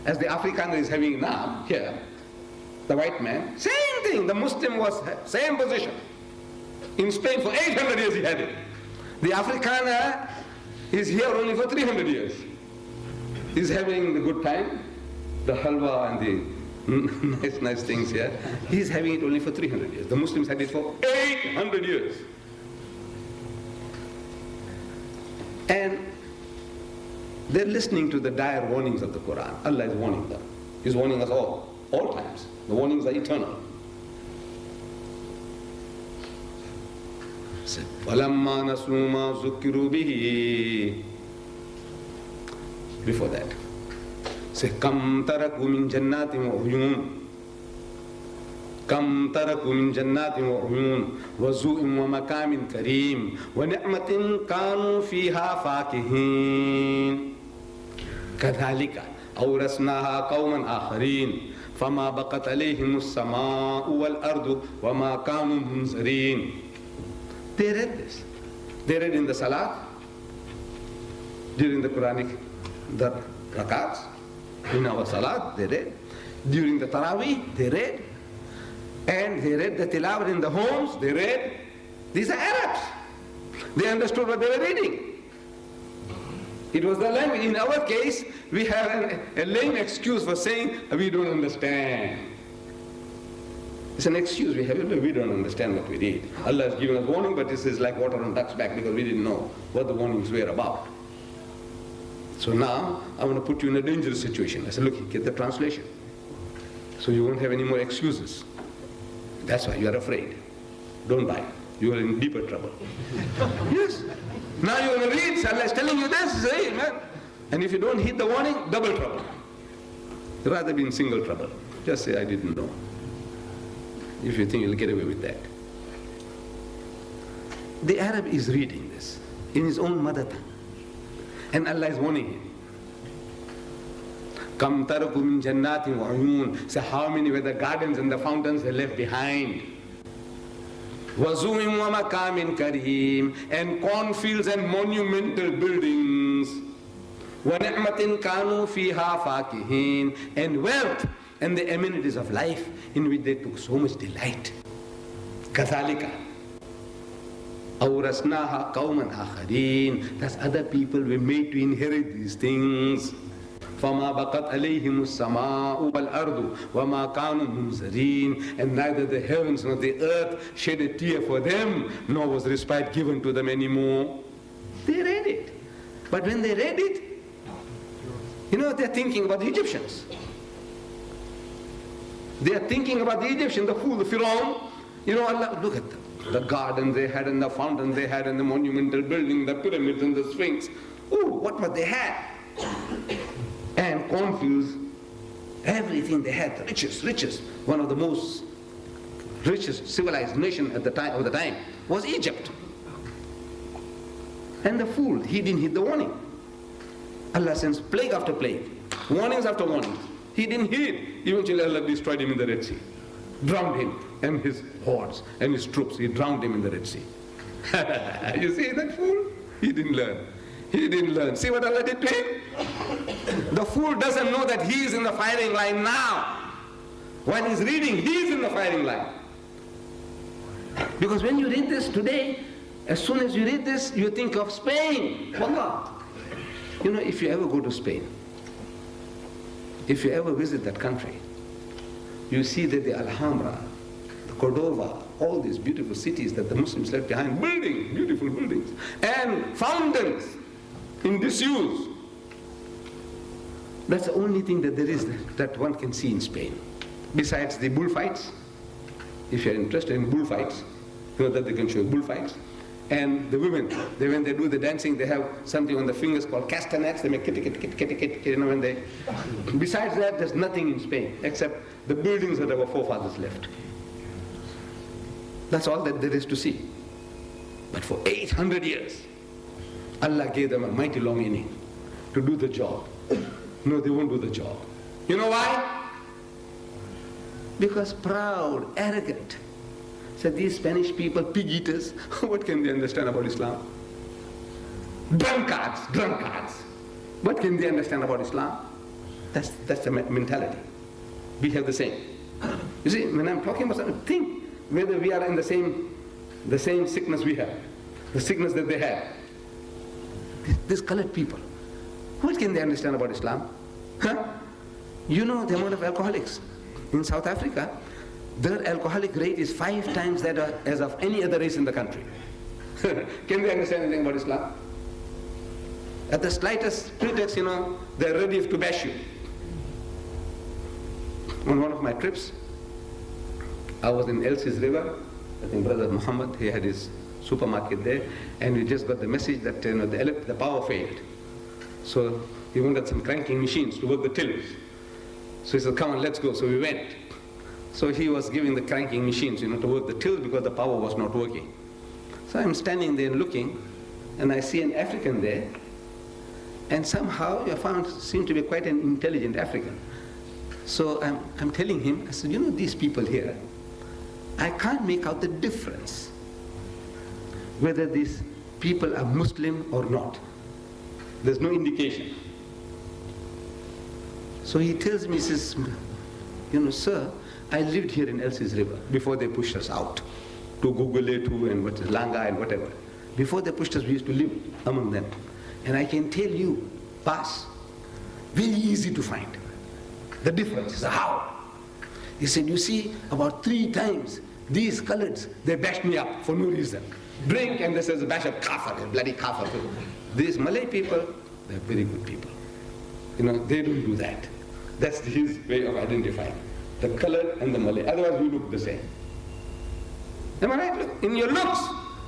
as the Afrikaner is having now here, the white man, same thing. The Muslim was same position. In Spain for 800 years he had it. The Afrikaner is here only for 300 years. He's having the good time, the halwa and the nice things here. He's having it only for 300 years. The Muslims had it for 800 years. And they're listening to the dire warnings of the Quran. Allah is warning them. He's warning us all times. The warnings are eternal. فَلَمَّا نَسُوا مَا ذُكِّرُوا بِهِ. Before that, say كَمْ تَرَكُوا مِنْ جَنَّاتٍ وَعُيُونٍ كم تركوا من جنات وعيون وزوء ومقام كريم ونعمة كانوا فيها فاكهين كذلك أورثناها قوما آخرين فما بقت عليهم السماء والأرض وما كانوا منذرين. They read this. They read in the Salat, during the Quranic, the rakats, in our Salat, they read. During the Taraweeh, they read. And they read the tilawat in the homes, they read. These are Arabs. They understood what they were reading. It was the language. In our case, we have a lame excuse for saying, we don't understand. It's an excuse we have. We don't understand what we read. Allah has given us warning, but this is like water on duck's back because we didn't know what the warnings were about. So now, I want to put you in a dangerous situation. I said, look, get the translation. So you won't have any more excuses. That's why you are afraid. Don't buy. You are in deeper trouble. Yes. Now you want to read, Allah is telling you this, say, man. And if you don't heed the warning, double trouble. Rather be in single trouble. Just say, I didn't know. If you think you'll get away with that. The Arab is reading this in his own mother tongue. And Allah is warning him. Kam taraku min jannatin wa uyun. So how many were the gardens and the fountains they left behind? Wazuim wa makamin kareem. And cornfields and monumental buildings. Wa ni'matin kanu fiha fakihin. And wealth and the amenities of life in which they took so much delight. Kathalika. Awrasnaha qawman akharin. Thus other people were made to inherit these things. فَمَا بَقَتْ عَلَيْهِمُ السَّمَاءُ وَالْأَرْضُ وَمَا كَانُوا مُنذَرِينَ. And neither the heavens nor the earth shed a tear for them, nor was respite given to them anymore. They read it. But when they read it, they're thinking about the Egyptians. They are thinking about the Egyptians, the fool, the Pharaoh. Allah, look at them. The garden they had and the fountain they had and the monumental building, the pyramids and the sphinx. Oh, what they had. And cornfields, everything they had, the richest. One of the most richest civilized nation at the time was Egypt. And the fool, he didn't heed the warning. Allah sends plague after plague, warnings after warnings. He didn't heed. Eventually Allah destroyed him in the Red Sea, drowned him and his hordes and his troops. He drowned him in the Red Sea. You see that fool? He didn't learn. He didn't learn. See what Allah did to him? The fool doesn't know that he is in the firing line now. When he's reading, he is in the firing line. Because when you read this today, as soon as you read this, you think of Spain. Wallah. If you ever go to Spain, if you ever visit that country, you see that the Alhambra, the Cordova, all these beautiful cities that the Muslims left behind, buildings, beautiful buildings, and fountains in disuse. That's the only thing that there is that one can see in Spain. Besides the bullfights, if you're interested in bullfights, that they can show bullfights. And the women, when they do the dancing, they have something on the fingers called castanets. They make kitty, when they... Besides that, there's nothing in Spain except the buildings that our forefathers left. That's all that there is to see. But for 800 years, Allah gave them a mighty long inning to do the job. No, they won't do the job. You know why? Because proud, arrogant. So these Spanish people, pig eaters, what can they understand about Islam? Drunkards. What can they understand about Islam? That's the mentality. We have the same. You see, when I'm talking about something, think whether we are in the same sickness we have, the sickness that they have. These colored people, what can they understand about Islam? Huh? You know the amount of alcoholics in South Africa. Their alcoholic rate is 5 times that as of any other race in the country. Can they understand anything about Islam? At the slightest pretext, they're ready to bash you. On one of my trips, I was in Elsie's River. I think Brother Muhammad, he had his supermarket there, and we just got the message that the power failed. So he wanted some cranking machines to work the tills. So he said, come on, let's go. So we went. So he was giving the cranking machines, to work the tills because the power was not working. So I'm standing there looking, and I see an African there, and somehow seemed to be quite an intelligent African. So I'm telling him, I said, these people here, I can't make out the difference whether these people are Muslim or not. There's no indication. So he tells me, he says, sir, I lived here in Elsie's River before they pushed us out to Guguletu and Langa and whatever. Before they pushed us, we used to live among them. And I can tell you, pass, very easy to find. The difference is how. He said, you see, about 3 times, these coloreds, they bashed me up for no reason. Drink and they says, bash up kafir, bloody kafir. These Malay people, they're very good people. They don't do that. That's his way of identifying. The color and the Malay. Otherwise, we look the same. Am I right? Look, in your looks,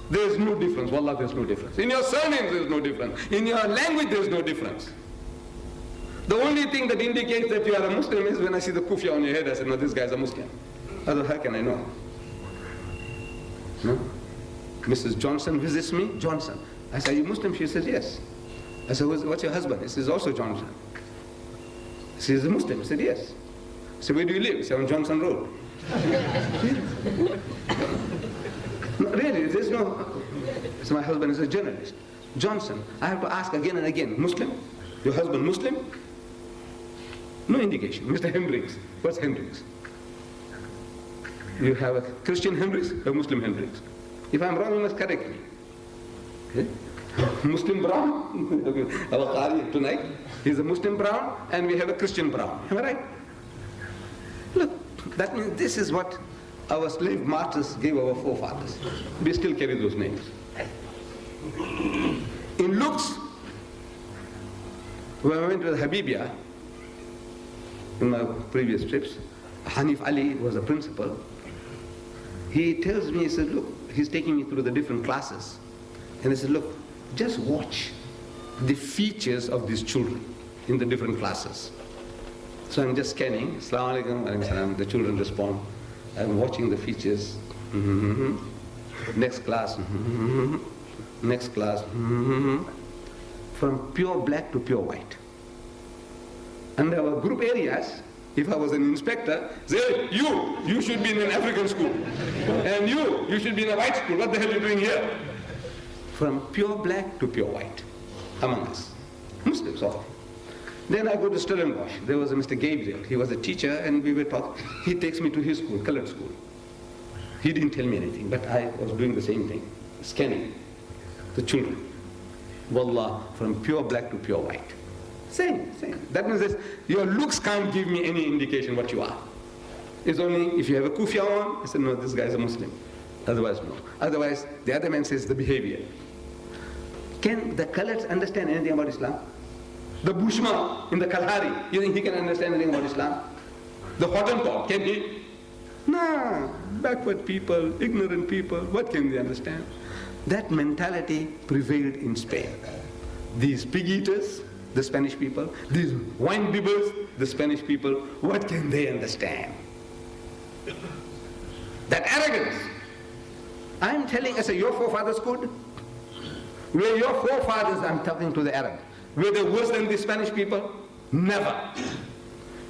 there's no difference. Wallah, there's no difference. In your surnames, there's no difference. In your language, there's no difference. The only thing that indicates that you are a Muslim is when I see the kufiya on your head, I say, no, this guy's a Muslim. Otherwise, how can I know? No? Mrs. Johnson visits me, Johnson. I say, are you Muslim? She says, yes. I said, what's your husband? He says, also Johnson. She is a Muslim. I said, yes. I said, where do you live? He said, on Johnson Road. No, really, there's no... So my husband is a journalist. Johnson. I have to ask again and again, Muslim? Your husband Muslim? No indication. Mr. Hendricks. What's Hendricks? You have a Christian Hendricks, a Muslim Hendricks. If I'm wrong, you must correct me. Okay? Muslim Brown, our Qari tonight, he's a Muslim Brown, and we have a Christian Brown. Am I right? Look, that means this is what our slave masters gave our forefathers. We still carry those names. In looks, when I went to the Habibia, in my previous trips, Hanif Ali was the principal. He tells me, he said, look, he's taking me through the different classes. And he said, look, just watch the features of these children in the different classes. So I'm just scanning, Assalamu alaikum, alaikum salam. The children respond. I'm watching the features. Next class. Next class. From pure black to pure white. And our group areas, if I was an inspector, say, you should be in an African school. And you should be in a white school. What the hell are you doing here? From pure black to pure white among us. Muslims all. Then I go to Stellenbosch. There was a Mr. Gabriel. He was a teacher and we were talking. He takes me to his school, colored school. He didn't tell me anything, but I was doing the same thing, scanning the children. Wallah, from pure black to pure white. Same. That means this, your looks can't give me any indication what you are. It's only if you have a kufiya on, I said, no, this guy is a Muslim. Otherwise, no. Otherwise, the other man says the behavior. Can the coloreds understand anything about Islam? The Bushman in the Kalahari, you think he can understand anything about Islam? The Hottentot, can he? Nah, backward people, ignorant people, what can they understand? That mentality prevailed in Spain. These pig eaters, the Spanish people, these wine bibbers, the Spanish people, what can they understand? That arrogance. I'm telling, I say, your forefathers could? Were your forefathers, I'm talking to the Arab, were they worse than the Spanish people? Never.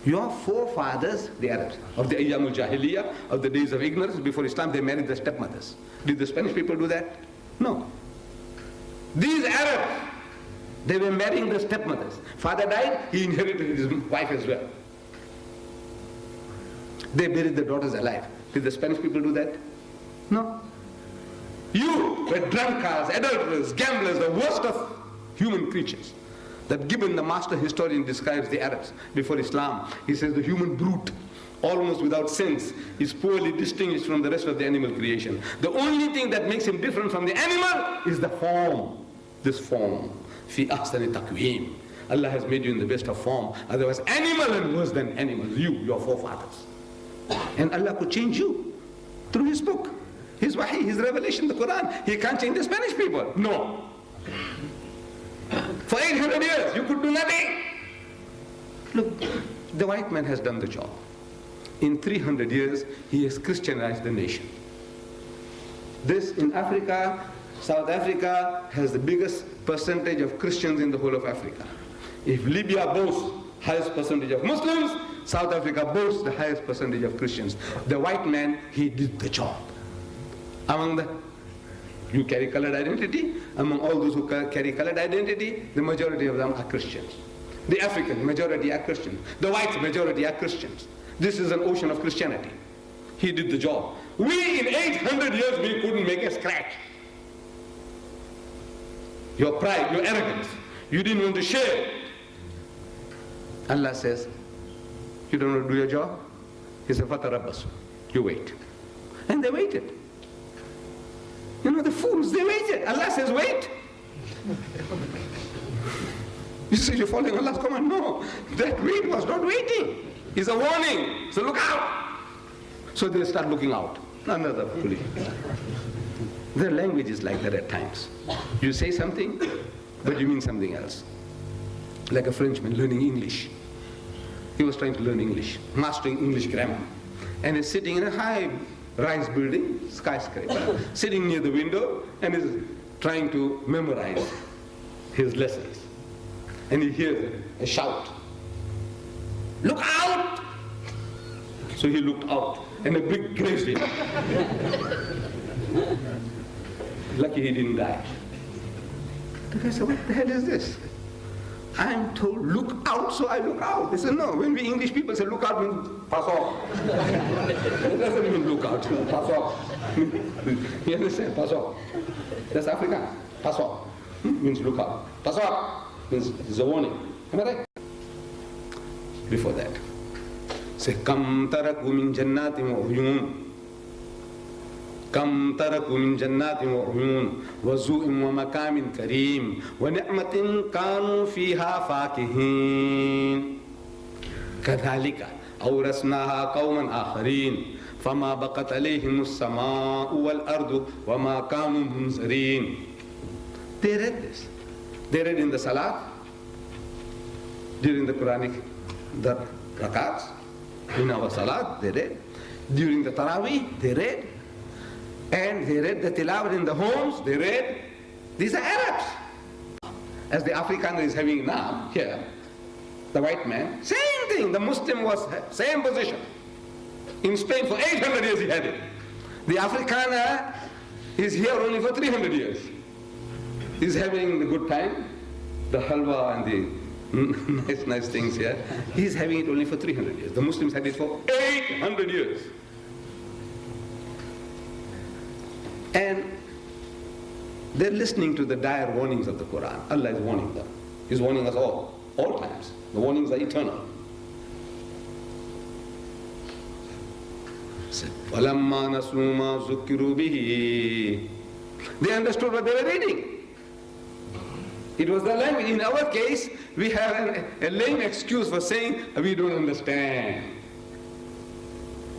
Your forefathers, the Arabs, of the Ayyamul Jahiliyyah, of the days of ignorance before Islam, they married their stepmothers. Did the Spanish people do that? No. These Arabs, They were marrying their stepmothers. Father died, he inherited his wife as well. They buried their daughters alive. Did the Spanish people do that? No. You were drunkards, adulterers, gamblers, the worst of human creatures. That Gibbon, the master historian, describes the Arabs before Islam. He says the human brute, almost without sense, is poorly distinguished from the rest of the animal creation. The only thing that makes him different from the animal is the form. This form. Fi ahsani taqweem. Allah has made you in the best of form. Otherwise, animal and worse than animals. You, your forefathers. And Allah could change you through His book, His wahi, His revelation, the Quran. He can't change the Spanish people. No. For 800 years, you could do nothing. Look, the white man has done the job. In 300 years, he has Christianized the nation. This in Africa, South Africa has the biggest percentage of Christians in the whole of Africa. If Libya boasts highest percentage of Muslims, South Africa boasts the highest percentage of Christians. The white man, he did the job. Among the, you carry colored identity, among all those who carry colored identity, the majority of them are Christians. The African majority are Christians. The white majority are Christians. This is an ocean of Christianity. He did the job. We in 800 years, we couldn't make a scratch. Your pride, your arrogance, you didn't want to share. Allah says, you don't want to do your job? He said, "Fatarabbasu." You wait. And they waited. You know, the fools, they waited. Allah says, wait. You say you're following Allah's command. No, that wait was not waiting. It's a warning. So look out. So they start looking out. Another foolish. Their language is like that at times. You say something, but you mean something else. Like a Frenchman learning English. He was trying to learn English, mastering English grammar. And he's sitting in a high-rise building, skyscraper, sitting near the window, and is trying to memorize his lessons. And he hears a shout. Look out! So he looked out, and a brick grazed him. Lucky he didn't die. The guy said, what the hell is this? I'm told, look out, so I look out. They said, no, when we English people say look out, means pass off. It doesn't mean look out, pass off. You understand? Pass off. That's African. Pass off. Means look out. Pass off means it's a warning. Am I right? Before that, say, Kam taraku min jannatin wa uyun. كم تركوا من جنات وعيون وزوء ومقام كريم ونعمة كانوا فيها فاكهين كذلك أورثناها قوما آخرين فما بقت عليهم السماء والأرض وما كانوا منذرين. They read this. They read in the Salat, during the Quranic, the Rakats, in our Salat, they read. During the Taraweeh, they read. And they read the Tilawat in the homes, they read. These are Arabs. As the Afrikaner is having now, here, the white man, same thing. The Muslim was same position. In Spain for 800 years he had it. The Afrikaner is here only for 300 years. He's having the good time, the halwa and the nice things here. He's having it only for 300 years. The Muslims had it for 800 years. And they're listening to the dire warnings of the Quran. Allah is warning them. He's warning us all times. The warnings are eternal. فَلَمَّا نَسُوا مَا ذُكِّرُوا بِهِ. They understood what they were reading. It was the language. In our case, we have a lame excuse for saying we don't understand.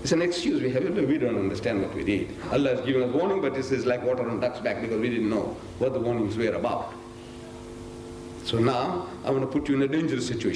It's an excuse we have. We don't understand what we read. Allah has given us warning, but this is like water on duck's back because we didn't know what the warnings were about. So now I want to put you in a dangerous situation.